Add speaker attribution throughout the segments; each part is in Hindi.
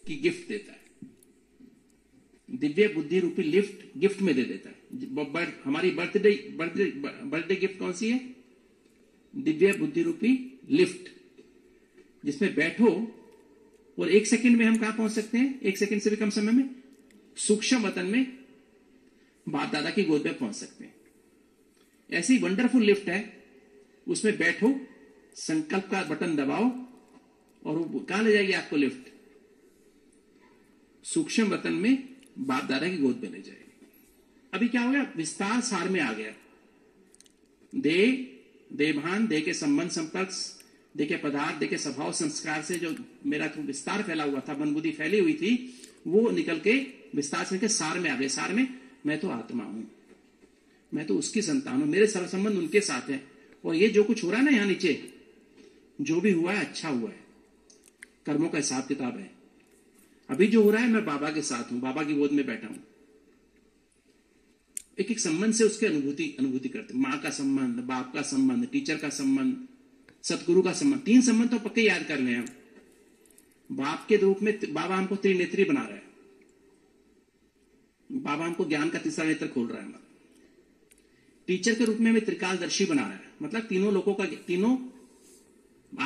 Speaker 1: की गिफ्ट देता है। दिव्य बुद्धि रूपी लिफ्ट गिफ्ट में दे देता है। हमारी बर्थडे गिफ्ट कौन सी है? दिव्य बुद्धि रूपी लिफ्ट, जिसमें बैठो और 1 सेकंड में हम कहां पहुंच सकते हैं? 1 सेकंड से भी कम समय में सूक्ष्म वतन में बाप दादा की गोद में पहुंच सकते हैं। ऐसी वंडरफुल लिफ्ट है, उसमें बैठो, संकल्प का बटन दबाओ और वो कहां ले जाएगी आपको? लिफ्ट सूक्ष्म वतन में बाप दादा की गोद में ले जाएगी। अभी क्या हो गया? विस्तार सार में आ गया। देभान, देह के संबंध संपर्क, देह के पदार्थ, देह के स्वभाव संस्कार से जो मेरा तो विस्तार फैला हुआ था, मन बुद्धि फैली हुई थी, वो निकल के विस्तार से निकल सार में आ गए। सार में मैं तो आत्मा हूं, मैं तो उसकी संतान हूं, मेरे सर्व संबंध उनके साथ है। और ये जो कुछ हो रहा है ना यहां नीचे, जो भी हुआ है अच्छा हुआ है, कर्मों का हिसाब किताब है। अभी जो हो रहा है मैं बाबा के साथ हूं, बाबा की गोद में बैठा हूं। एक एक संबंध से उसके अनुभूति करते, मां का संबंध, बाप का संबंध, टीचर का संबंध, सतगुरु का संबंध। 3 संबंध तो पक्के याद कर लें हम। बाप के रूप में बाबा हमको त्रिनेत्री बना रहा है, बाबा हमको ज्ञान का तीसरा नेत्र खोल रहा है हमारा। टीचर के रूप में हमें त्रिकालदर्शी बना रहा है, मतलब तीनों लोगों का, तीनों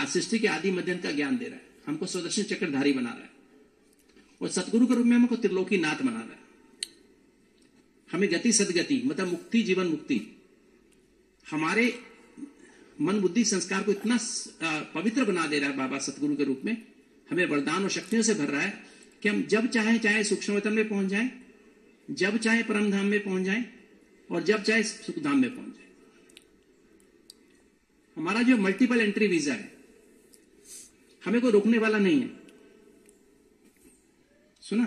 Speaker 1: सृष्टि के आदि मध्यम का ज्ञान दे रहा है, हमको स्वदर्शन चक्रधारी बना रहा है। और सतगुरु के रूप में हमको त्रिलोकी नाथ बना रहा है, हमें गति सदगति मतलब मुक्ति, जीवन मुक्ति, हमारे मन बुद्धि संस्कार को इतना पवित्र बना दे रहा है बाबा सतगुरु के रूप में। हमें वरदान और शक्तियों से भर रहा है कि हम जब चाहे सूक्ष्म वतन में पहुंच जाएं, जब चाहे परम धाम में पहुंच जाएं, और जब चाहे सुख धाम में पहुंच जाएं। हमारा जो मल्टीपल एंट्री वीजा है, हमें कोई रोकने वाला नहीं है। सुना?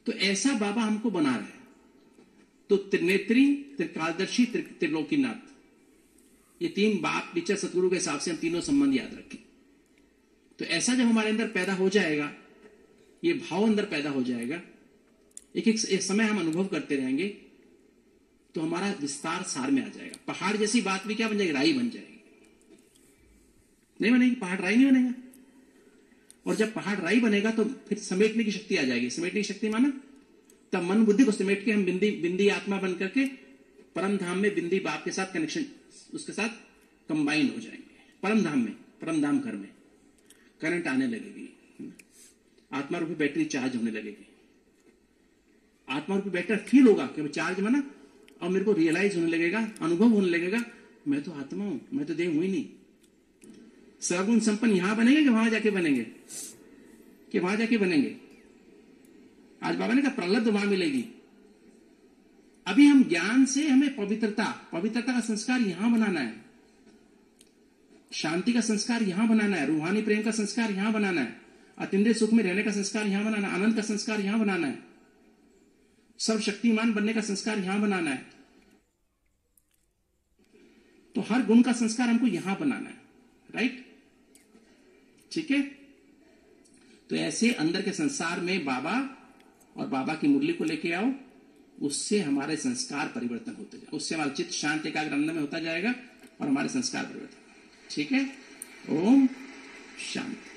Speaker 1: तो ऐसा बाबा हमको बना रहा है। तो त्रिनेत्री, त्रिकालदर्शी, त्रिलोकीनाथ, ये 3 बाप टीचर सतगुरु के हिसाब से हम तीनों संबंध याद रखें। तो ऐसा जब हमारे अंदर पैदा हो जाएगा, ये भाव अंदर पैदा हो जाएगा, एक समय हम अनुभव करते रहेंगे, तो हमारा विस्तार सार में आ जाएगा। पहाड़ जैसी बात भी क्या बन जाएगी? राई बन जाएगी। नहीं बनेगी? पहाड़ राई नहीं बनेगा। और जब पहाड़ राई बनेगा तो फिर समेटने की शक्ति आ जाएगी। समेटने की शक्ति माना तब मन बुद्धि को समेट के हम बिंदी आत्मा बन करके परम धाम में बिंदी बाप के साथ कनेक्शन, उसके साथ कंबाइन हो जाएंगे। परम धाम में, परम धाम घर में करंट आने लगेगी, आत्मा रूपी बैटरी चार्ज होने लगेगी। आत्मा रूपी बैटरी फील होगा कि चार्ज बना, और मेरे को रियलाइज होने लगेगा, अनुभव होने लगेगा, मैं तो आत्मा हूं, मैं तो देह हूं ही नहीं। सर्वगुण संपन्न यहां बनेंगे कि वहां जाके बनेंगे? कि वहां जाके बनेंगे। आज बाबा ने कहा प्रलब्ध वहां मिलेगी। अभी हम ज्ञान से हमें पवित्रता का संस्कार यहां बनाना है, शांति का संस्कार यहां बनाना है, रूहानी प्रेम का संस्कार यहां बनाना है, अतीन्द्रिय सुख में रहने का संस्कार यहां बनाना है, आनंद का संस्कार यहां बनाना है, सर्वशक्तिमान बनने का संस्कार यहां बनाना है। तो हर गुण का संस्कार हमको यहां बनाना है। राइट? ठीक है? तो ऐसे अंदर के संसार में बाबा और बाबा की मुरली को लेके आओ, उससे हमारे संस्कार परिवर्तन होते जाए, उससे हमारा चित्त शांत एकाग्र आनंद में होता जाएगा और हमारे संस्कार परिवर्तन। ठीक है? ओम शांति।